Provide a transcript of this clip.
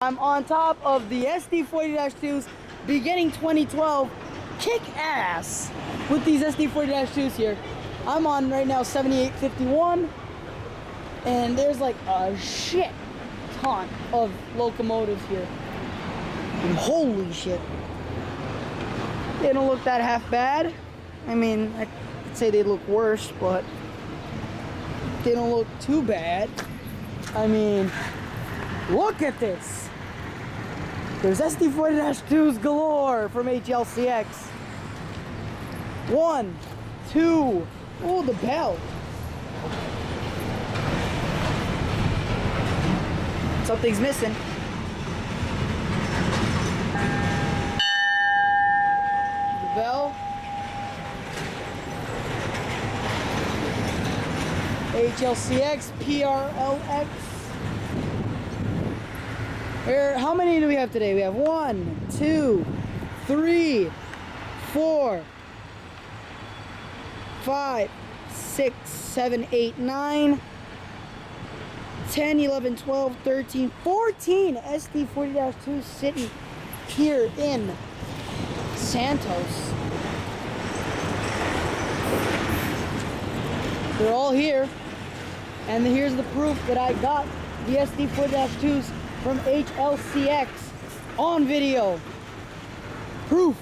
I'm on top of the SD40-2s beginning 2012. Kick ass with these SD40-2s here. I'm on right now 7851, and there's like a shit ton of locomotives here. And holy shit. They don't look that half bad. I mean, I'd say they look worse, but they don't look too bad. I mean, look at this. There's SD40-2s galore from HLCX. 1, 2, oh, the bell. Something's missing. The bell. HLCX, PRLX. How many do we have today? We have 1, 2, 3, 4, 5, 6, 7, 8, 9, 10, 11, 12, 13, 14 SD40-2s sitting here in Santos. They're all here, and here's the proof that I got the SD40-2s from HLCX on video. Proof.